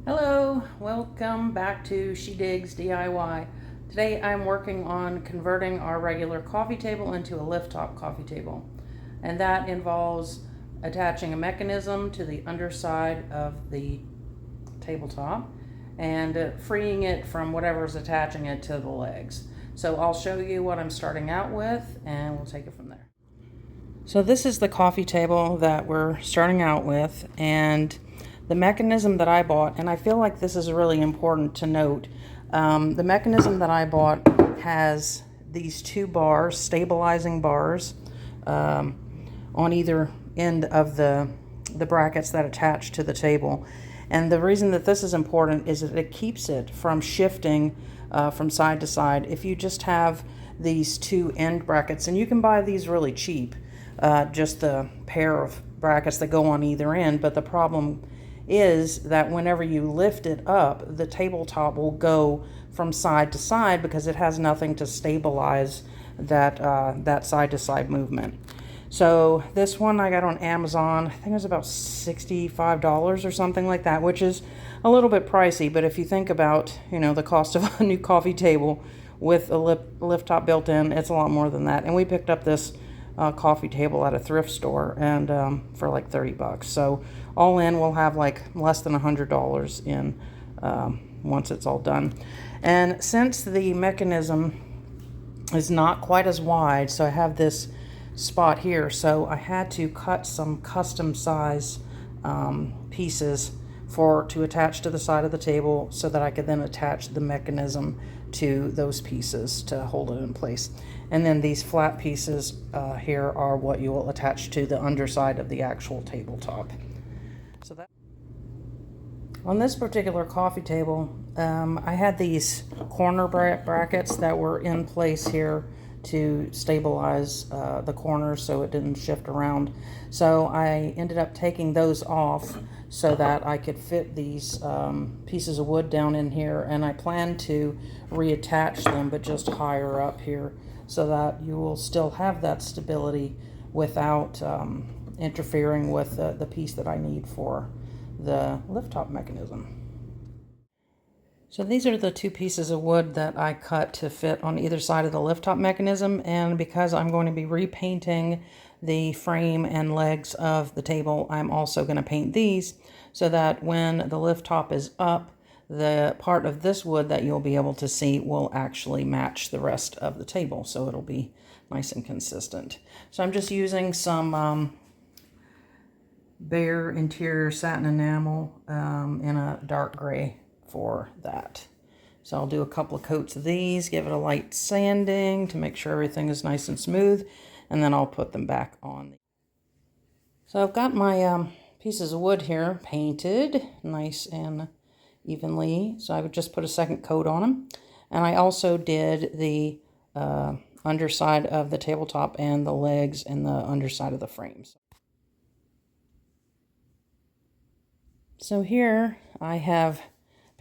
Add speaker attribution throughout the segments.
Speaker 1: Hello, welcome back to She Digs DIY. Today I'm working on converting our regular coffee table into a lift top coffee table. And that involves attaching a mechanism to the underside of the tabletop and freeing it from whatever is attaching it to the legs. So I'll show you what I'm starting out with and we'll take it from there. So this is the coffee table that we're starting out with, and the mechanism that I bought, and I feel like this is really important to note, the mechanism that I bought has these two bars, stabilizing bars, on either end of the brackets that attach to the table. And the reason that this is important is that it keeps it from shifting from side to side. If you just have these two end brackets, and you can buy these really cheap, just the pair of brackets that go on either end, but the problem is that whenever you lift it up, the tabletop will go from side to side because it has nothing to stabilize that side to side movement. So this one I got on Amazon. I think it was about $65 or something like that, which is a little bit pricey, but if you think about, the cost of a new coffee table with a lift top built in, it's a lot more than that. And we picked up this coffee table at a thrift store and for like $30. So all in, we'll have like less than $100 in once it's all done. And since the mechanism is not quite as wide, so I have this spot here, so I had to cut some custom size pieces to attach to the side of the table so that I could then attach the mechanism to those pieces to hold it in place. And then these flat pieces here are what you will attach to the underside of the actual tabletop. So that on this particular coffee table, I had these corner brackets that were in place here to stabilize the corners so it didn't shift around. So I ended up taking those off so that I could fit these pieces of wood down in here, and I plan to reattach them but just higher up here so that you will still have that stability without interfering with the piece that I need for the lift top mechanism. So these are the two pieces of wood that I cut to fit on either side of the lift top mechanism, and because I'm going to be repainting the frame and legs of the table, I'm also going to paint these so that when the lift top is up, the part of this wood that you'll be able to see will actually match the rest of the table, so it'll be nice and consistent. So I'm just using some bare interior satin enamel in a dark gray for that. So I'll do a couple of coats of these, give it a light sanding to make sure everything is nice and smooth, and then I'll put them back on. So I've got my pieces of wood here painted nice and evenly, so I would just put a second coat on them. And I also did the underside of the tabletop and the legs and the underside of the frames. So here I have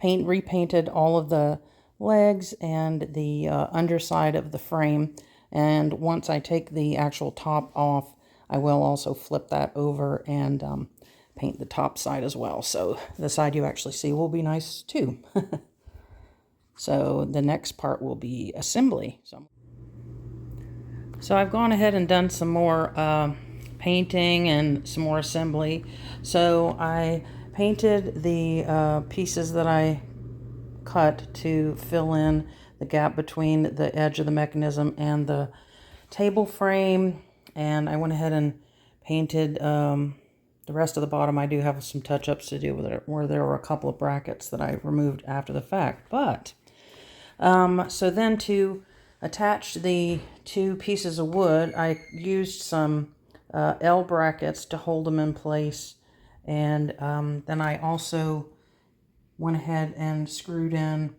Speaker 1: repainted all of the legs and the underside of the frame, and once I take the actual top off, I will also flip that over and paint the top side as well, so the side you actually see will be nice too. So the next part will be assembly. So I've gone ahead and done some more painting and some more assembly. So I painted the pieces that I cut to fill in the gap between the edge of the mechanism and the table frame, and I went ahead and painted the rest of the bottom. I do have some touch-ups to do with it where there were a couple of brackets that I removed after the fact. But so then to attach the two pieces of wood, I used some L brackets to hold them in place. And then I also went ahead and screwed in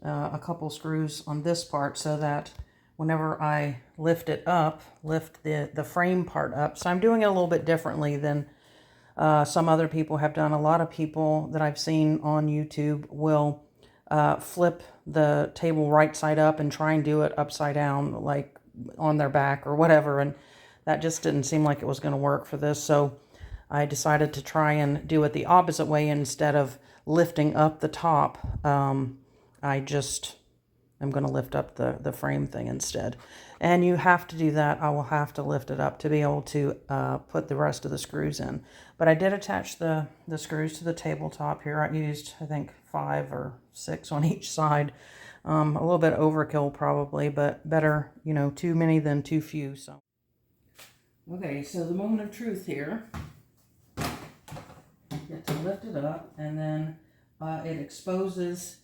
Speaker 1: a couple screws on this part so that whenever I lift it up, lift the frame part up. So I'm doing it a little bit differently than some other people have done. A lot of people that I've seen on YouTube will flip the table right side up and try and do it upside down, like on their back or whatever. And that just didn't seem like it was going to work for this. So I decided to try and do it the opposite way. Instead of lifting up the top, I just am going to lift up the frame thing instead. And you have to do that. I will have to lift it up to be able to put the rest of the screws in. But I did attach the screws to the tabletop here. I used, I think, 5 or 6 on each side. A little bit overkill probably, but better, you know, too many than too few. So, okay, so the moment of truth here. Get to lift it up, and then it exposes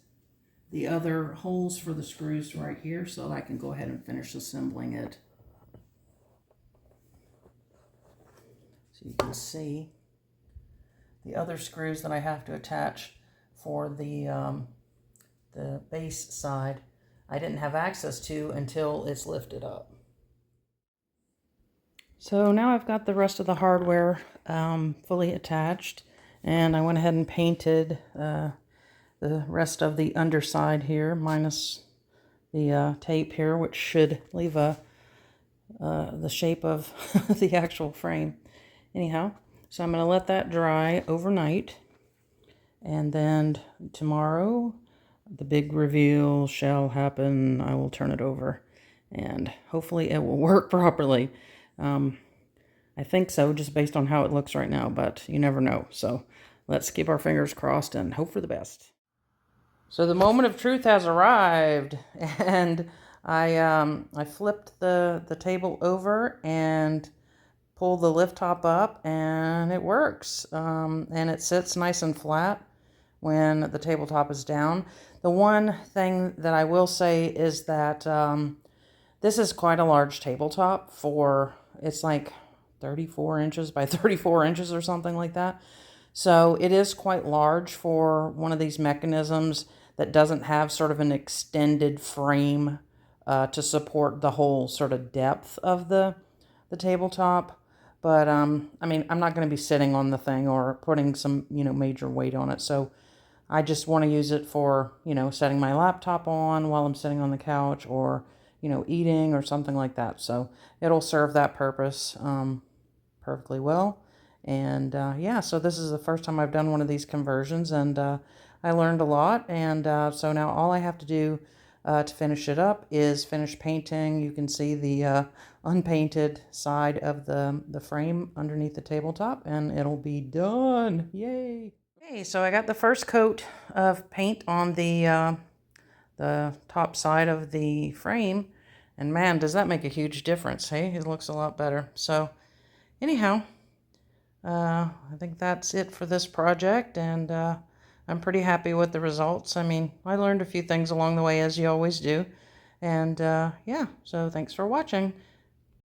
Speaker 1: the other holes for the screws right here, so I can go ahead and finish assembling it. So you can see the other screws that I have to attach for the base side, I didn't have access to until it's lifted up. So now I've got the rest of the hardware fully attached, and I went ahead and painted the rest of the underside here, minus the tape here, which should leave the shape of the actual frame. Anyhow, so I'm going to let that dry overnight, and then tomorrow the big reveal shall happen. I will turn it over, and hopefully it will work properly. I think so, just based on how it looks right now, but you never know. So let's keep our fingers crossed and hope for the best. So the moment of truth has arrived, and I flipped the table over and pulled the lift top up, and it works. And it sits nice and flat when the tabletop is down. The one thing that I will say is that this is quite a large tabletop for, it's like 34 inches by 34 inches or something like that. So it is quite large for one of these mechanisms that doesn't have sort of an extended frame to support the whole sort of depth of the tabletop. But I mean, I'm not going to be sitting on the thing or putting some, you know, major weight on it. So I just want to use it for, you know, setting my laptop on while I'm sitting on the couch, or, you know, eating or something like that. So it'll serve that purpose perfectly well. And yeah, so this is the first time I've done one of these conversions, and I learned a lot. And so now all I have to do to finish it up is finish painting. You can see the unpainted side of the frame underneath the tabletop, and it'll be done. Yay! Okay, so I got the first coat of paint on the top side of the frame, and man, does that make a huge difference. Hey, it looks a lot better. So anyhow, I think that's it for this project, and I'm pretty happy with the results. I mean, I learned a few things along the way, as you always do. And yeah, so thanks for watching.